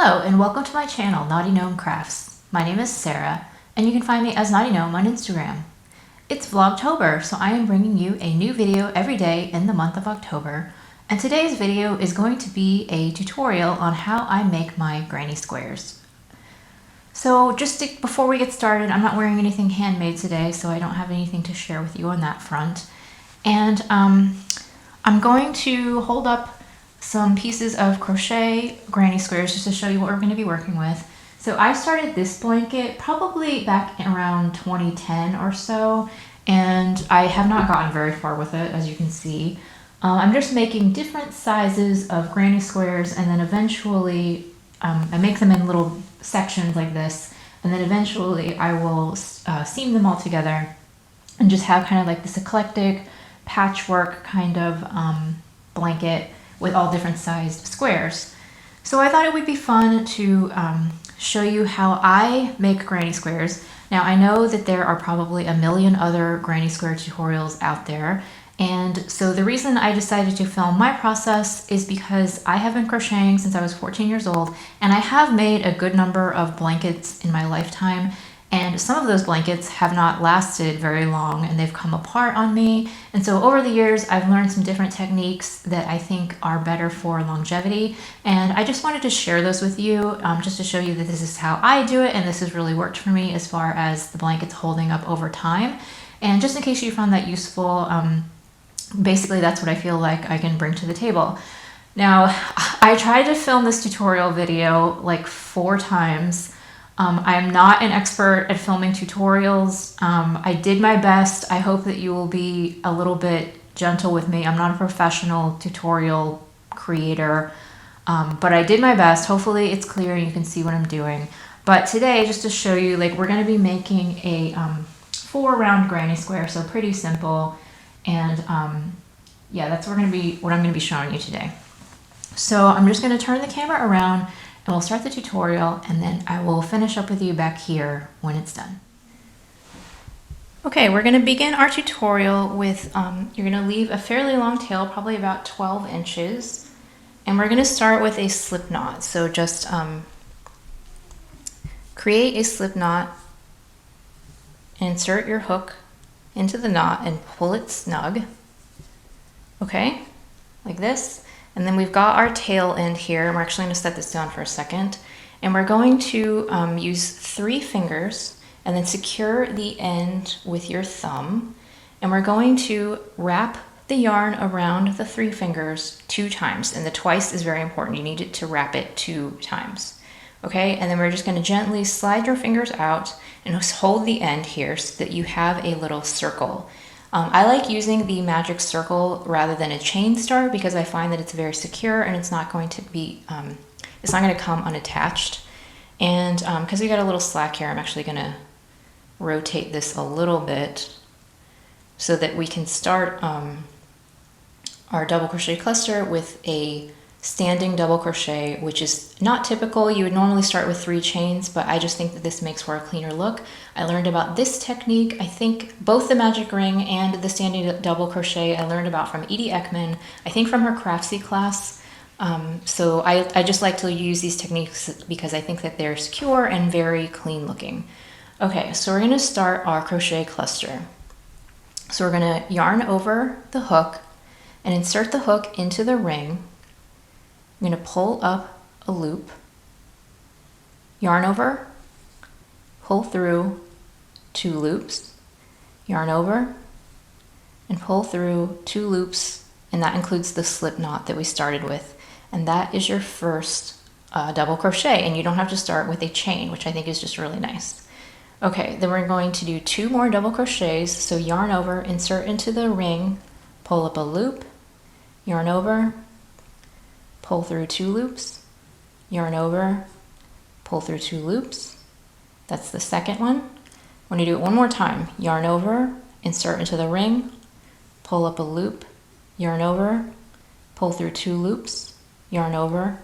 Hello and welcome to my channel, Naughty Gnome Crafts. My name is Sarah and you can find me as Naughty Gnome on Instagram. It's vlogtober, so I am bringing you a new video every day in the month of October. And today's video is going to be a tutorial on how I make my granny squares. So before we get started, I'm not wearing anything handmade today, so I don't have anything to share with you on that front. And I'm going to hold up some pieces of crochet granny squares just to show you what we're going to be working with. So I started this blanket probably back around 2010 or so, and I have not gotten very far with it, as you can see. I'm just making different sizes of granny squares, and then eventually I make them in little sections like this, and then eventually I will seam them all together and just have kind of like this eclectic patchwork kind of blanket with all different sized squares. So I thought it would be fun to show you how I make granny squares. Now I know that there are probably a million other granny square tutorials out there, and so the reason I decided to film my process is because I have been crocheting since I was 14 years old, and I have made a good number of blankets in my lifetime, and some of those blankets have not lasted very long and they've come apart on me. And so over the years, I've learned some different techniques that I think are better for longevity. And I just wanted to share those with you just to show you that this is how I do it. And this has really worked for me as far as the blankets holding up over time. And just in case you found that useful, basically that's what I feel like I can bring to the table. Now, I tried to film this tutorial video like 4 times. I'm not an expert at filming tutorials. I did my best. I hope that you will be a little bit gentle with me. I'm not a professional tutorial creator, but I did my best. Hopefully it's clear and you can see what I'm doing. But today, just to show you, like, we're going to be making a 4-round granny square, so pretty simple. And yeah, that's what I'm going to be showing you today. So I'm just going to turn the camera around and we'll start the tutorial, and then I will finish up with you back here when it's done. Okay, we're going to begin our tutorial with, you're going to leave a fairly long tail, probably about 12 inches, and we're going to start with a slip knot. So just create a slip knot, insert your hook into the knot and pull it snug. Okay, like this. And then we've got our tail end here, and we're actually going to set this down for a second. And we're going to use 3 fingers and then secure the end with your thumb. And we're going to wrap the yarn around the 3 fingers 2 times. And the twice is very important. You need to wrap it 2 times. Okay, and then we're just going to gently slide your fingers out and hold the end here so that you have a little circle. I like using the magic circle rather than a chain start because I find that it's very secure and it's not going to be, it's not going to come unattached. And because we got a little slack here, I'm actually going to rotate this a little bit so that we can start our double crochet cluster with a standing double crochet, which is not typical. You would normally start with 3 chains, but I just think that this makes for a cleaner look. I learned about this technique, I think both the magic ring and the standing double crochet I learned about from Edie Ekman, I think from her Craftsy class. So I just like to use these techniques because I think that they're secure and very clean looking. Okay, so we're going to start our crochet cluster. So we're going to yarn over the hook and insert the hook into the ring. I'm going to pull up a loop, yarn over, pull through 2 loops, yarn over, and pull through 2 loops, and that includes the slip knot that we started with. And that is your first double crochet, and you don't have to start with a chain, which I think is just really nice. Okay, then we're going to do 2 more double crochets, so yarn over, insert into the ring, pull up a loop, yarn over, pull through 2 loops, yarn over, pull through 2 loops. That's the second one. We're going to do it one more time. Yarn over, insert into the ring, pull up a loop, yarn over, pull through 2 loops, yarn over,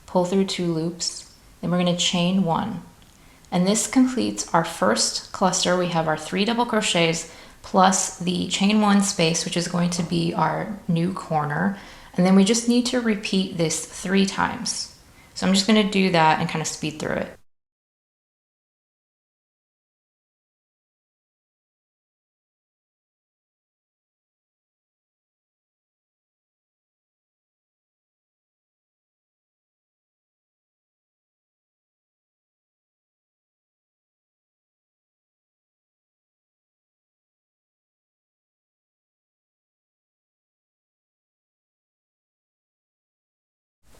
pull through 2 loops, then we're going to chain 1. And this completes our first cluster. We have our 3 double crochets plus the chain 1 space, which is going to be our new corner. And then we just need to repeat this 3 times. So I'm just going to do that and kind of speed through it.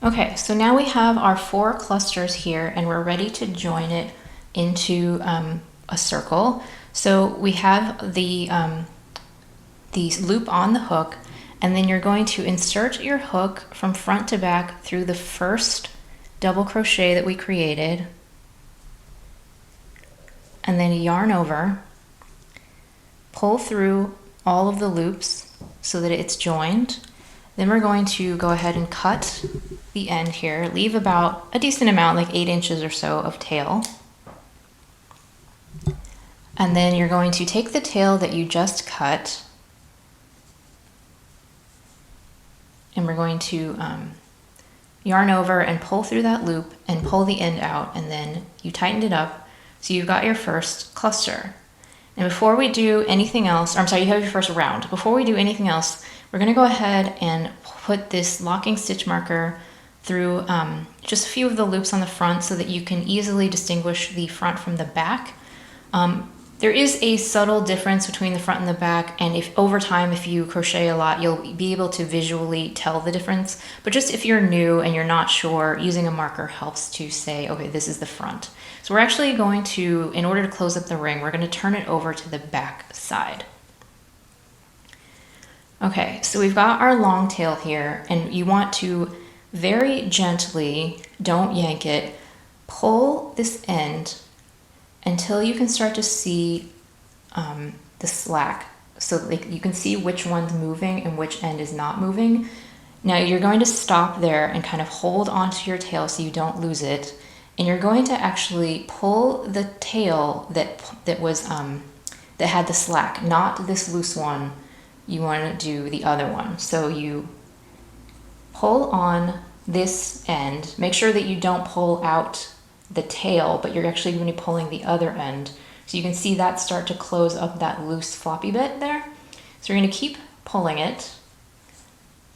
Okay, so now we have our 4 clusters here and we're ready to join it into a circle. So we have the loop on the hook, and then you're going to insert your hook from front to back through the first double crochet that we created, and then yarn over, pull through all of the loops so that it's joined. Then we're going to go ahead and cut the end here, leave about a decent amount, like 8 inches or so of tail. And then you're going to take the tail that you just cut, and we're going to yarn over and pull through that loop and pull the end out, and then you tightened it up. So you've got your first cluster. And before we do anything else, or I'm sorry, you have your first round. Before we do anything else, we're going to go ahead and put this locking stitch marker through just a few of the loops on the front so that you can easily distinguish the front from the back. There is a subtle difference between the front and the back, and if over time, if you crochet a lot, you'll be able to visually tell the difference. But just if you're new and you're not sure, using a marker helps to say, okay, this is the front. So we're actually going to, in order to close up the ring, we're going to turn it over to the back side. Okay, so we've got our long tail here, and you want to very gently, don't yank it, pull this end until you can start to see the slack, so that you can see which one's moving and which end is not moving. Now you're going to stop there and kind of hold onto your tail so you don't lose it, and you're going to actually pull the tail that had the slack, not this loose one. You want to do the other one. So you pull on this end, make sure that you don't pull out the tail, but you're actually going to be pulling the other end. So you can see that start to close up that loose floppy bit there. So you're going to keep pulling it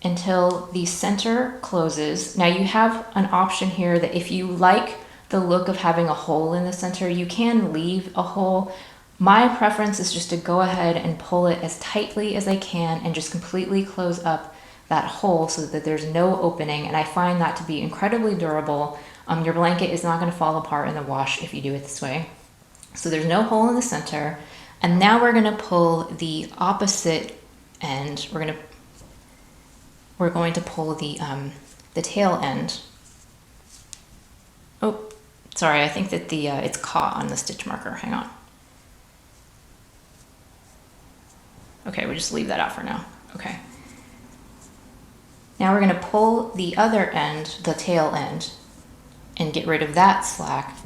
until the center closes. Now you have an option here that if you like the look of having a hole in the center, you can leave a hole. My preference is just to go ahead and pull it as tightly as I can and just completely close up that hole so that there's no opening, and I find that to be incredibly durable. Your blanket is not going to fall apart in the wash if you do it this way. So there's no hole in the center, and now we're going to pull the opposite end. We're going to pull the tail end. Oh, sorry, I think that it's caught on the stitch marker. Hang on. Okay, we'll just leave that out for now. Okay. Now we're going to pull the other end, the tail end, and get rid of that slack.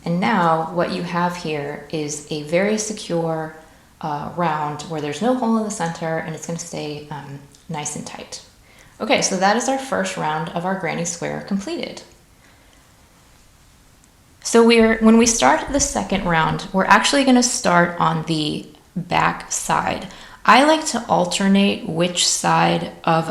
And now what you have here is a very secure round where there's no hole in the center, and it's going to stay nice and tight. Okay, so that is our first round of our granny square completed. So when we start the second round, we're actually going to start on the back side. I like to alternate which side of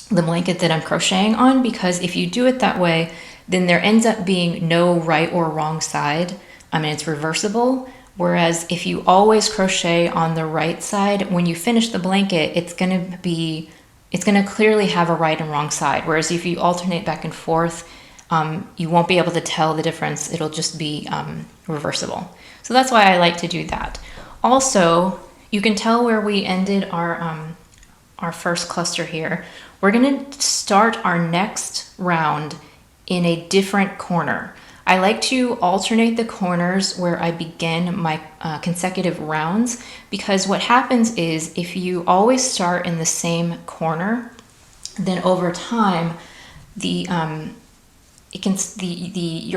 the blanket that I'm crocheting on, because if you do it that way, then there ends up being no right or wrong side. I mean, it's reversible. Whereas if you always crochet on the right side, when you finish the blanket, it's going to clearly have a right and wrong side. Whereas if you alternate back and forth, you won't be able to tell the difference. It'll just be reversible. So that's why I like to do that. Also, you can tell where we ended our first cluster here. We're going to start our next round in a different corner. I like to alternate the corners where I begin my consecutive rounds, because what happens is if you always start in the same corner, then over time your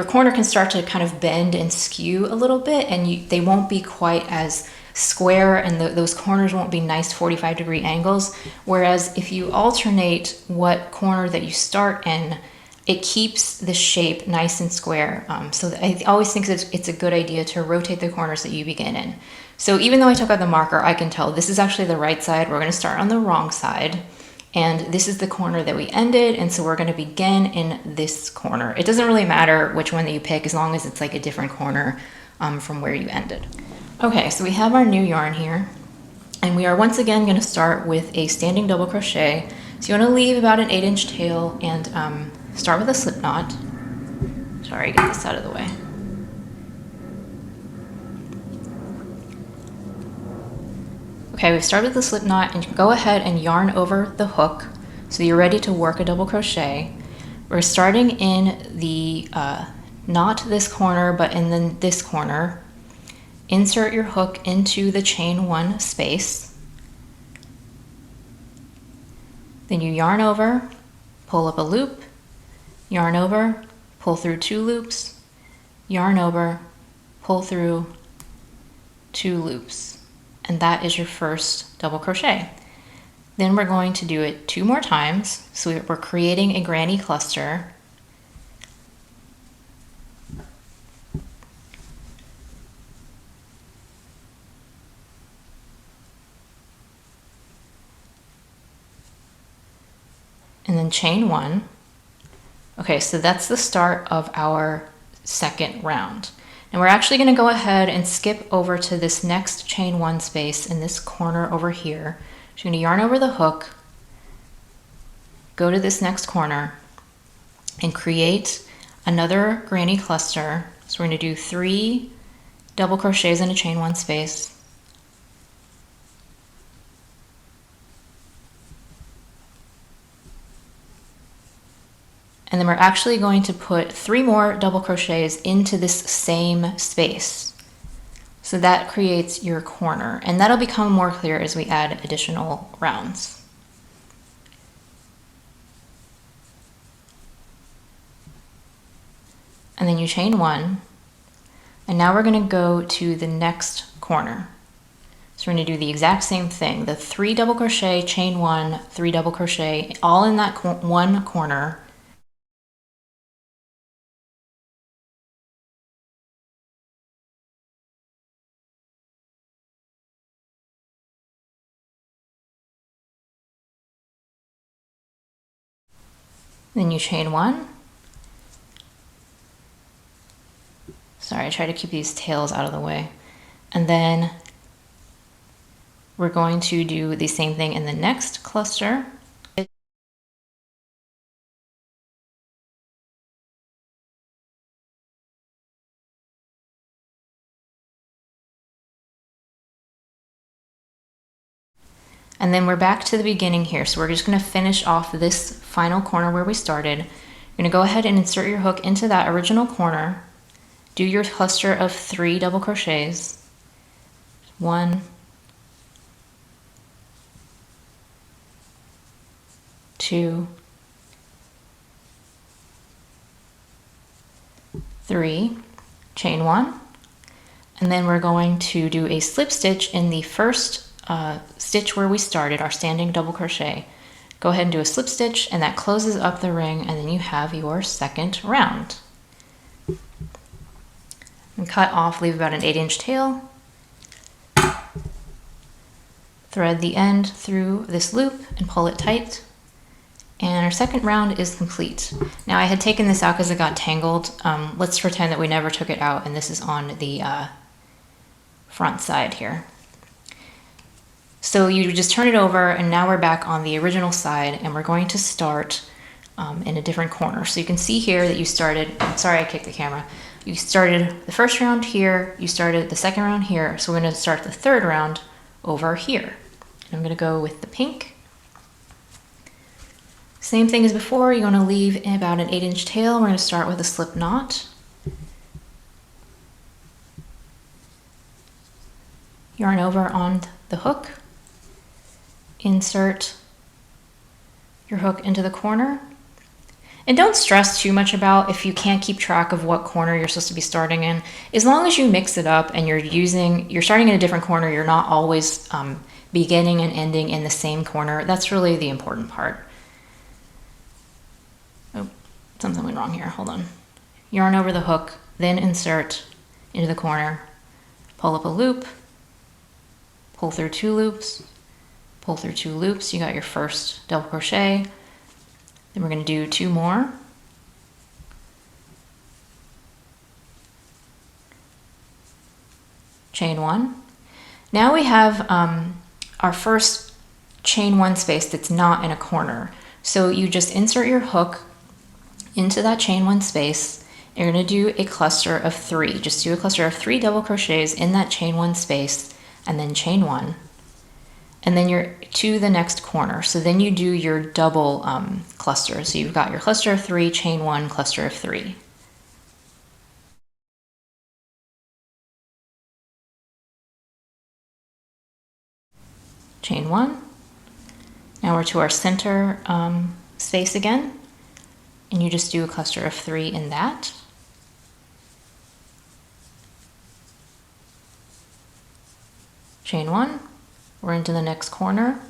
corner can start to kind of bend and skew a little bit, and they won't be quite as square, and those corners won't be nice 45-degree angles. Whereas if you alternate what corner that you start in, it keeps the shape nice and square. So I always think it's a good idea to rotate the corners that you begin in. So even though I took out the marker, I can tell this is actually the right side. We're going to start on the wrong side. And this is the corner that we ended, and so we're going to begin in this corner. It doesn't really matter which one that you pick as long as it's like a different corner from where you ended. Okay, so we have our new yarn here, and we are once again going to start with a standing double crochet. So you want to leave about an 8-inch tail and start with a slip knot. Sorry, get this out of the way. Okay, we've started the slip knot, and go ahead and yarn over the hook so you're ready to work a double crochet. We're starting in the not this corner, but in this corner. Insert your hook into the chain 1 space. Then you yarn over, pull up a loop, yarn over, pull through 2 loops, yarn over, pull through 2 loops. And that is your first double crochet. Then we're going to do it 2 more times. So we're creating a granny cluster. And then chain 1. Okay, so that's the start of our second round. And we're actually going to go ahead and skip over to this next chain 1 space in this corner over here. So you're going to yarn over the hook, go to this next corner, and create another granny cluster. So we're going to do 3 double crochets in a chain 1 space. And then we're actually going to put 3 more double crochets into this same space. So that creates your corner, and that'll become more clear as we add additional rounds. And then you chain 1, and now we're going to go to the next corner. So we're going to do the exact same thing, the 3 double crochet, chain 1, 3 double crochet, all in that one corner. Then you chain 1. Sorry, I try to keep these tails out of the way. And then we're going to do the same thing in the next cluster. And then we're back to the beginning here. So we're just going to finish off this final corner where we started. You're going to go ahead and insert your hook into that original corner. Do your cluster of 3 double crochets. 1, 2, 3, chain 1. And then we're going to do a slip stitch in the first stitch where we started, our standing double crochet. Go ahead and do a slip stitch, and that closes up the ring, and then you have your second round. And cut off, leave about an 8-inch tail. Thread the end through this loop and pull it tight. And our second round is complete. Now I had taken this out because it got tangled. Let's pretend that we never took it out, and this is on the front side here. So you just turn it over, and now we're back on the original side, and we're going to start in a different corner. So you can see here that you started, sorry I kicked the camera, you started the first round here, you started the second round here, so we're going to start the third round over here. And I'm going to go with the pink. Same thing as before, you're going to leave about an 8-inch tail. We're going to start with a slip knot. Yarn over on the hook. Insert your hook into the corner. And don't stress too much about if you can't keep track of what corner you're supposed to be starting in. As long as you mix it up and you're starting in a different corner, you're not always beginning and ending in the same corner. That's really the important part. Oh, something went wrong here, hold on. Yarn over the hook, then insert into the corner, pull up a loop, pull through 2 loops, pull through 2 loops, you got your first double crochet. Then we're going to do 2 more. Chain 1. Now we have our first chain 1 space that's not in a corner. So you just insert your hook into that chain 1 space. You're going to do a cluster of 3. Just do a cluster of 3 double crochets in that chain 1 space, and then chain 1. And then you're to the next corner. So then you do your double cluster. So you've got your cluster of 3, chain 1, cluster of 3. Chain 1. Now we're to our center space again, and you just do a cluster of 3 in that. Chain 1. We're into the next corner.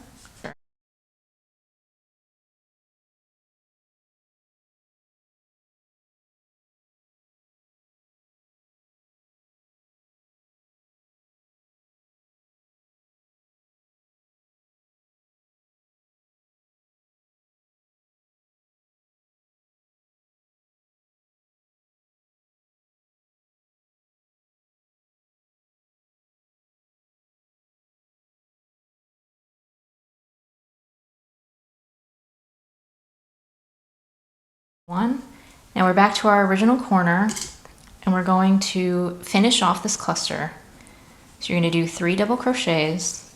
One. Now we're back to our original corner, and we're going to finish off this cluster. So you're going to do 3 double crochets,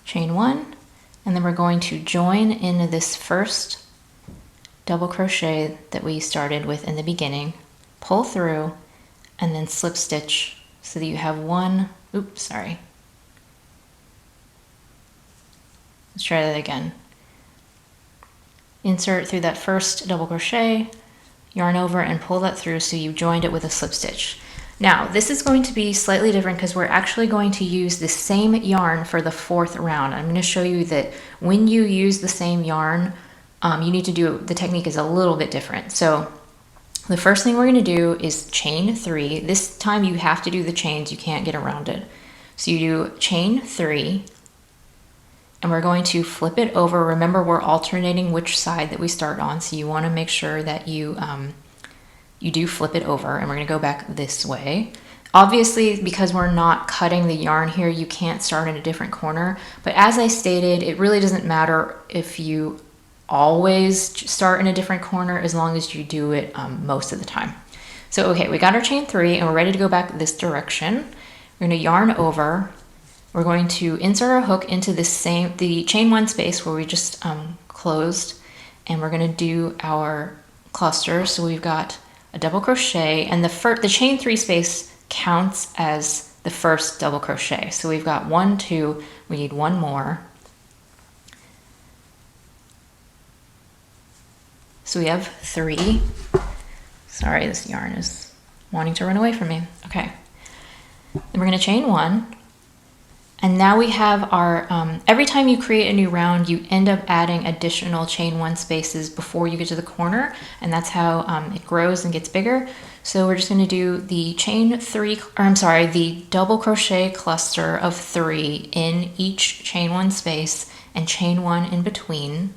chain 1, and then we're going to join into this first double crochet that we started with in the beginning, pull through, and then slip stitch so that you have one. Oops, sorry. Let's try that again. Insert through that first double crochet, yarn over, and pull that through so you joined it with a slip stitch. Now, this is going to be slightly different because we're actually going to use the same yarn for the 4th round. I'm going to show you that when you use the same yarn, you need to do, the technique is a little bit different. So the first thing we're going to do is chain 3. This time you have to do the chains, you can't get around it. So you do chain 3, and we're going to flip it over. Remember, we're alternating which side that we start on, so you want to make sure that you do flip it over, and we're going to go back this way. Obviously, because we're not cutting the yarn here, you can't start in a different corner, but as I stated, it really doesn't matter if you always start in a different corner as long as you do it most of the time. So okay, we got our chain 3 and we're ready to go back this direction. We're going to yarn over. We're going to insert our hook into the chain 1 space where we just closed, and we're going to do our cluster. So we've got a double crochet, and the chain 3 space counts as the first double crochet. So we've got 1, 2, we need 1 more. So we have 3. Sorry, this yarn is wanting to run away from me. Okay. Then we're going to chain 1. And now we have our, every time you create a new round, you end up adding additional chain 1 spaces before you get to the corner. And that's how it grows and gets bigger. So we're just going to do the the double crochet cluster of 3 in each chain 1 space and chain 1 in between.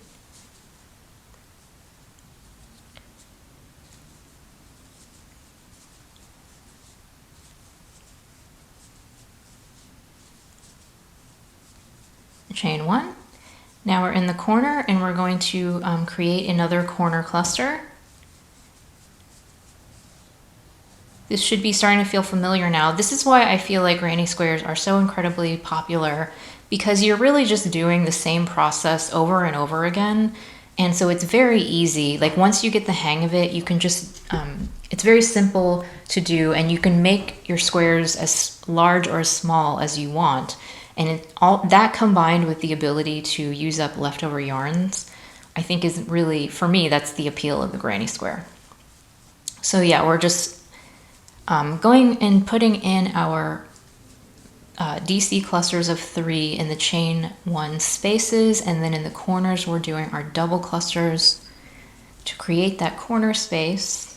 Chain 1. Now we're in the corner, and we're going to create another corner cluster. This should be starting to feel familiar now. This is why I feel like granny squares are so incredibly popular, because you're really just doing the same process over and over again. And so it's very easy. Like once you get the hang of it, you can just, it's very simple to do, and you can make your squares as large or as small as you want. And all that combined with the ability to use up leftover yarns, I think is really, for me, that's the appeal of the granny square. So yeah, we're just going and putting in our DC clusters of 3 in the chain 1 spaces, and then in the corners we're doing our double clusters to create that corner space.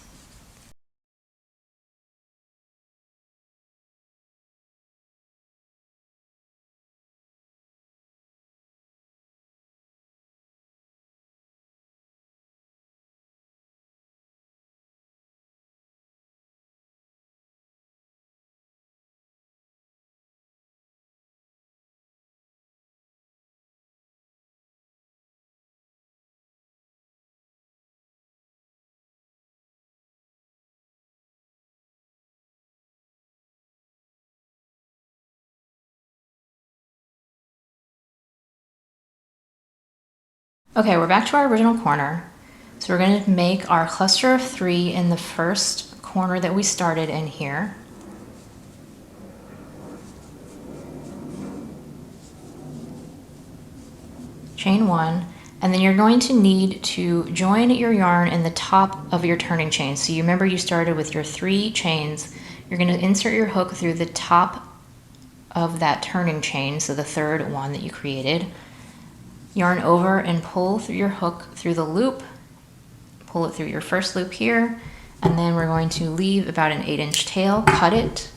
Okay, we're back to our original corner. So we're going to make our cluster of 3 in the first corner that we started in here. Chain 1, and then you're going to need to join your yarn in the top of your turning chain. So you remember you started with your 3 chains. You're going to insert your hook through the top of that turning chain, so the third one that you created. Yarn over and pull through your hook through the loop, pull it through your first loop here, and then we're going to leave about an 8-inch tail, cut it,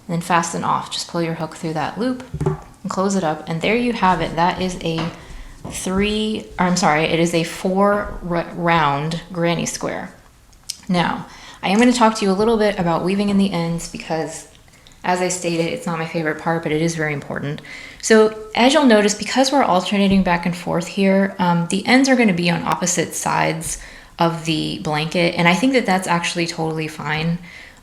and then fasten off. Just pull your hook through that loop and close it up, and there you have it. That is a 4 round granny square. Now, I am going to talk to you a little bit about weaving in the ends because, as I stated, it's not my favorite part, but it is very important. So as you'll notice, because we're alternating back and forth here, the ends are going to be on opposite sides of the blanket, and I think that that's actually totally fine.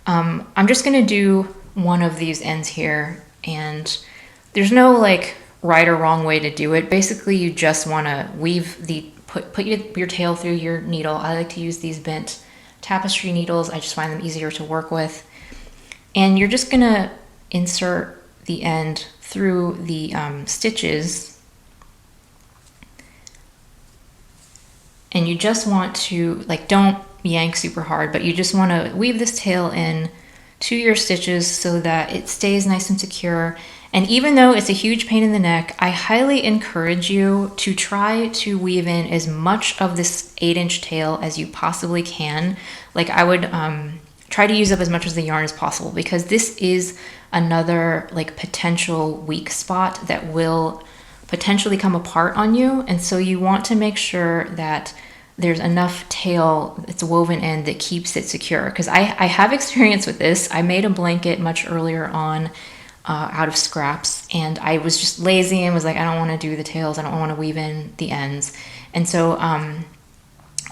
I'm just going to do one of these ends here, and there's no like right or wrong way to do it. Basically, you just want to weave put your tail through your needle. I like to use these bent tapestry needles. I just find them easier to work with. And you're just gonna insert the end through the stitches, and you just want to, like, don't yank super hard, but you just want to weave this tail in to your stitches so that it stays nice and secure. And even though it's a huge pain in the neck, I highly encourage you to try to weave in as much of this 8-inch tail as you possibly can. Like, I would try to use up as much of the yarn as possible, because this is another like potential weak spot that will potentially come apart on you. And so you want to make sure that there's enough tail that's woven in that keeps it secure. Because I have experience with this. I made a blanket much earlier on out of scraps, and I was just lazy and was like, I don't want to do the tails, I don't want to weave in the ends. And so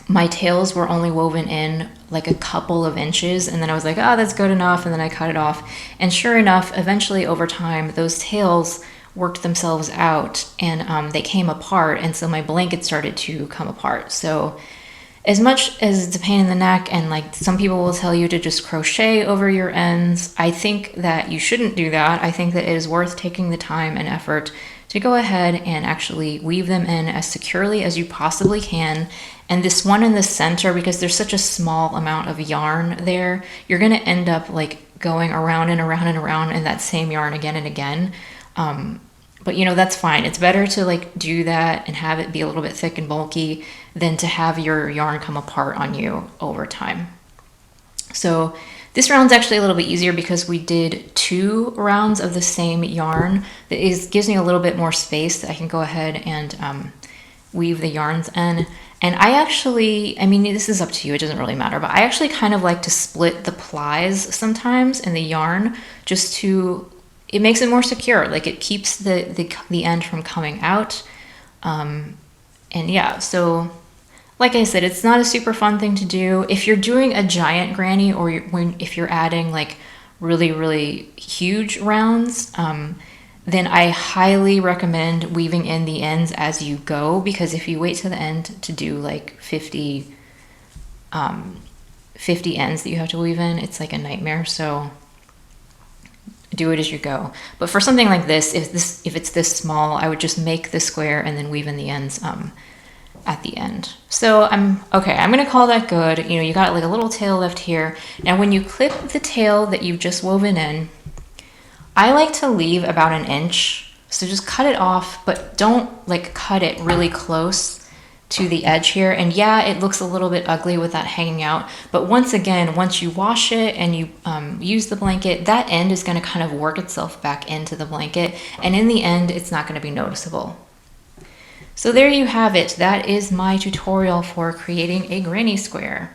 my tails were only woven in like a couple of inches, and then I was like, oh, that's good enough, and then I cut it off. And sure enough, eventually over time, those tails worked themselves out, and they came apart, and so my blanket started to come apart. So as much as it's a pain in the neck, and like some people will tell you to just crochet over your ends, I think that you shouldn't do that. I think that it is worth taking the time and effort to go ahead and actually weave them in as securely as you possibly can. And this one in the center, because there's such a small amount of yarn there, you're going to end up like going around and around and around in that same yarn again and again. But you know, that's fine. It's better to like do that and have it be a little bit thick and bulky than to have your yarn come apart on you over time. So this round's actually a little bit easier because we did 2 rounds of the same yarn. That gives me a little bit more space that I can go ahead and weave the yarns in. And I actually, I mean, this is up to you, it doesn't really matter, but I actually kind of like to split the plies sometimes in the yarn just to, it makes it more secure. Like, it keeps the end from coming out. And yeah, so like I said, it's not a super fun thing to do. If you're doing a giant granny, or if you're adding like really, really huge rounds, then I highly recommend weaving in the ends as you go, because if you wait to the end to do like 50 ends that you have to weave in, it's like a nightmare. So do it as you go. But for something like this, if it's this small, I would just make the square and then weave in the ends at the end. So I'm gonna call that good. You know, you got like a little tail left here. Now when you clip the tail that you've just woven in, I like to leave about an inch, so just cut it off, but don't like cut it really close to the edge here. And yeah, it looks a little bit ugly with that hanging out, but once again, once you wash it and you use the blanket, that end is going to kind of work itself back into the blanket, and in the end it's not going to be noticeable. So there you have it. That is my tutorial for creating a granny square.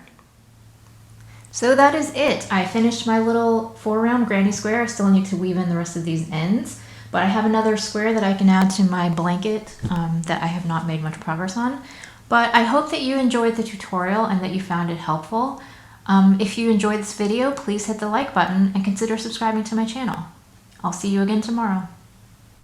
So that is it. I finished my little 4-round granny square. I still need to weave in the rest of these ends, but I have another square that I can add to my blanket that I have not made much progress on. But I hope that you enjoyed the tutorial and that you found it helpful. If you enjoyed this video, please hit the like button and consider subscribing to my channel. I'll see you again tomorrow.